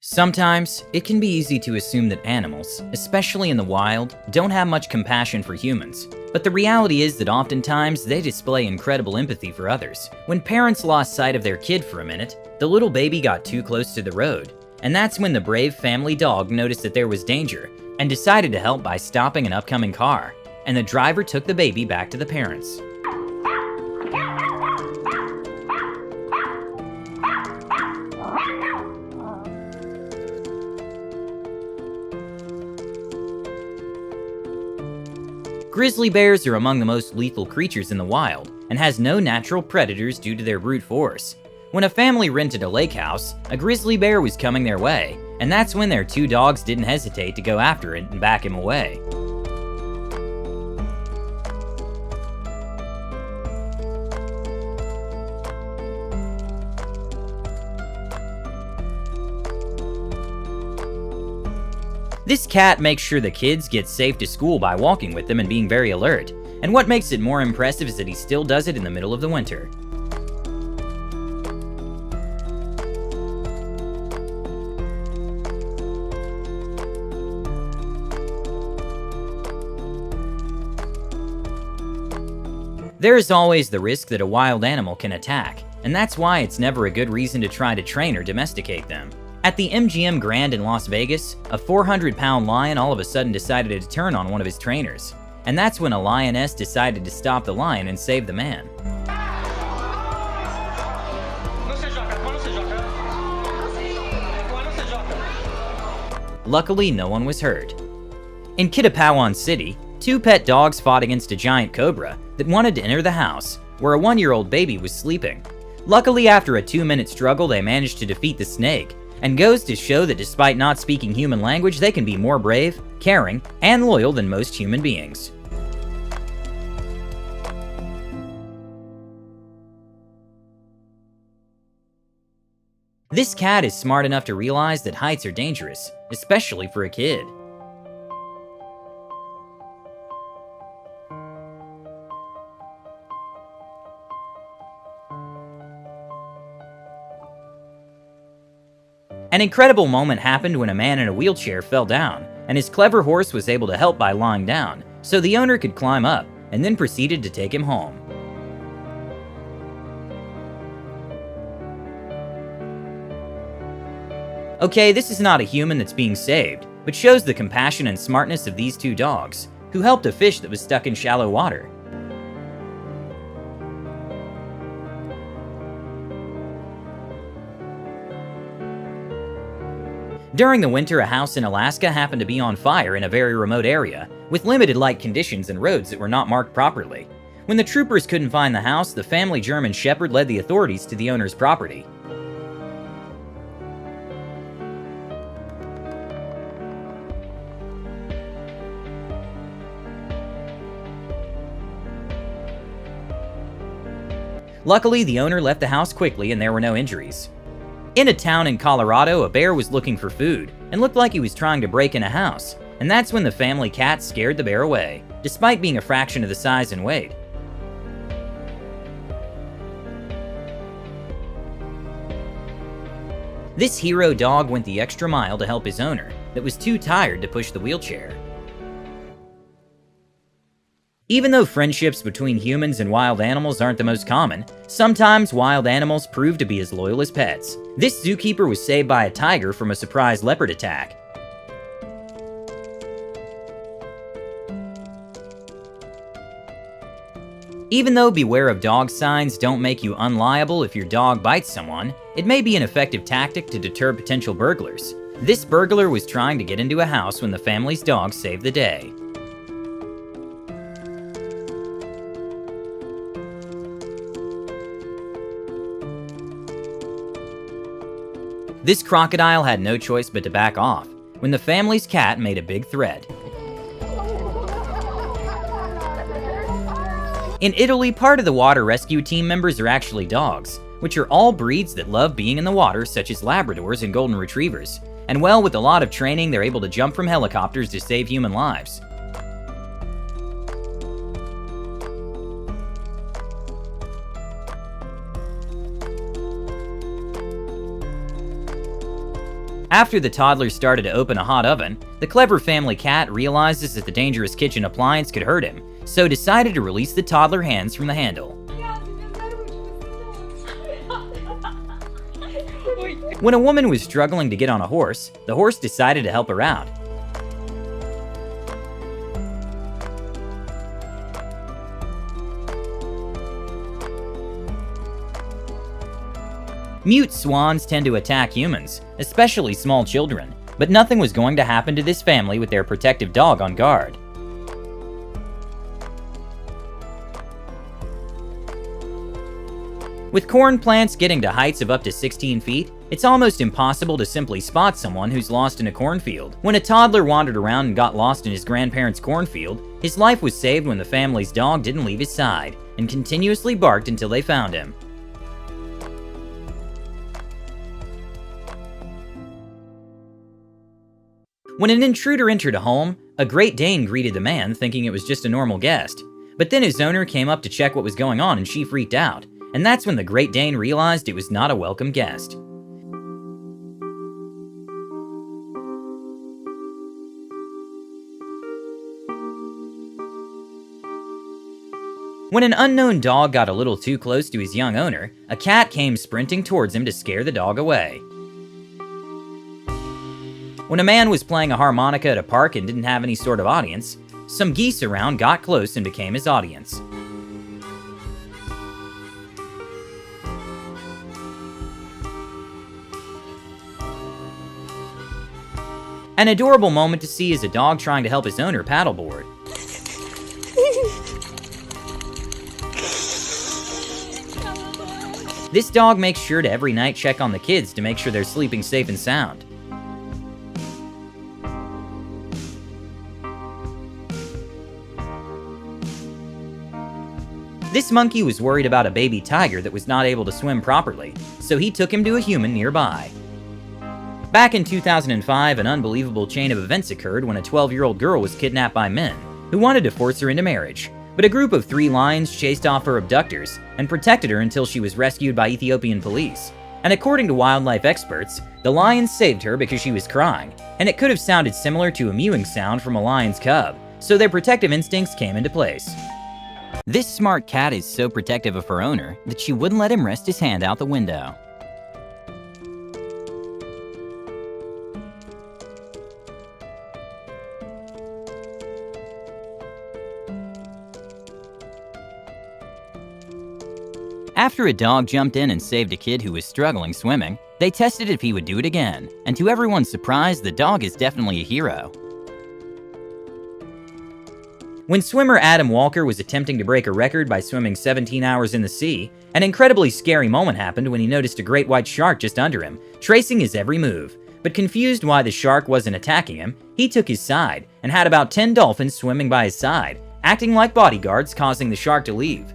Sometimes, it can be easy to assume that animals, especially in the wild, don't have much compassion for humans. But the reality is that oftentimes they display incredible empathy for others. When parents lost sight of their kid for a minute, the little baby got too close to the road. And that's when the brave family dog noticed that there was danger and decided to help by stopping an upcoming car. And the driver took the baby back to the parents. Grizzly bears are among the most lethal creatures in the wild and has no natural predators due to their brute force. When a family rented a lake house, a grizzly bear was coming their way, and that's when their two dogs didn't hesitate to go after it and back him away. This cat makes sure the kids get safe to school by walking with them and being very alert. And what makes it more impressive is that he still does it in the middle of the winter. There is always the risk that a wild animal can attack, and that's why it's never a good reason to try to train or domesticate them. At the MGM Grand in Las Vegas, a 400-pound lion all of a sudden decided to turn on one of his trainers. And that's when a lioness decided to stop the lion and save the man. Luckily, no one was hurt. In Kittapawan City, two pet dogs fought against a giant cobra that wanted to enter the house, where a 1-year-old baby was sleeping. Luckily, after a 2-minute struggle, they managed to defeat the snake, and goes to show that despite not speaking human language, they can be more brave, caring, and loyal than most human beings. This cat is smart enough to realize that heights are dangerous, especially for a kid. An incredible moment happened when a man in a wheelchair fell down, and his clever horse was able to help by lying down, so the owner could climb up, and then proceeded to take him home. Okay, this is not a human that's being saved, but shows the compassion and smartness of these two dogs, who helped a fish that was stuck in shallow water. During the winter, a house in Alaska happened to be on fire in a very remote area, with limited light conditions and roads that were not marked properly. When the troopers couldn't find the house, the family German Shepherd led the authorities to the owner's property. Luckily, the owner left the house quickly and there were no injuries. In a town in Colorado, a bear was looking for food and looked like he was trying to break in a house, and that's when the family cat scared the bear away, despite being a fraction of the size and weight. This hero dog went the extra mile to help his owner, that was too tired to push the wheelchair. Even though friendships between humans and wild animals aren't the most common, sometimes wild animals prove to be as loyal as pets. This zookeeper was saved by a tiger from a surprise leopard attack. Even though beware of dog signs don't make you unliable if your dog bites someone, it may be an effective tactic to deter potential burglars. This burglar was trying to get into a house when the family's dog saved the day. This crocodile had no choice but to back off, when the family's cat made a big threat. In Italy, part of the water rescue team members are actually dogs, which are all breeds that love being in the water, such as Labradors and Golden Retrievers. And well, with a lot of training, they're able to jump from helicopters to save human lives. After the toddler started to open a hot oven, the clever family cat realizes that the dangerous kitchen appliance could hurt him, so decided to release the toddler hands from the handle. When a woman was struggling to get on a horse, the horse decided to help her out. Mute swans tend to attack humans, especially small children, but nothing was going to happen to this family with their protective dog on guard. With corn plants getting to heights of up to 16 feet, it's almost impossible to simply spot someone who's lost in a cornfield. When a toddler wandered around and got lost in his grandparents' cornfield, his life was saved when the family's dog didn't leave his side and continuously barked until they found him. When an intruder entered a home, a Great Dane greeted the man thinking it was just a normal guest. But then his owner came up to check what was going on and she freaked out. And that's when the Great Dane realized it was not a welcome guest. When an unknown dog got a little too close to his young owner, a cat came sprinting towards him to scare the dog away. When a man was playing a harmonica at a park and didn't have any sort of audience, some geese around got close and became his audience. An adorable moment to see is a dog trying to help his owner paddleboard. This dog makes sure to every night check on the kids to make sure they're sleeping safe and sound. This monkey was worried about a baby tiger that was not able to swim properly, so he took him to a human nearby. Back in 2005, an unbelievable chain of events occurred when a 12-year-old girl was kidnapped by men who wanted to force her into marriage. But a group of 3 lions chased off her abductors and protected her until she was rescued by Ethiopian police. And according to wildlife experts, the lions saved her because she was crying, and it could have sounded similar to a mewing sound from a lion's cub, so their protective instincts came into place. This smart cat is so protective of her owner that she wouldn't let him rest his hand out the window. After a dog jumped in and saved a kid who was struggling swimming, they tested if he would do it again, and to everyone's surprise, the dog is definitely a hero. When swimmer Adam Walker was attempting to break a record by swimming 17 hours in the sea, an incredibly scary moment happened when he noticed a great white shark just under him, tracing his every move. But confused why the shark wasn't attacking him, he took his side and had about 10 dolphins swimming by his side, acting like bodyguards, causing the shark to leave.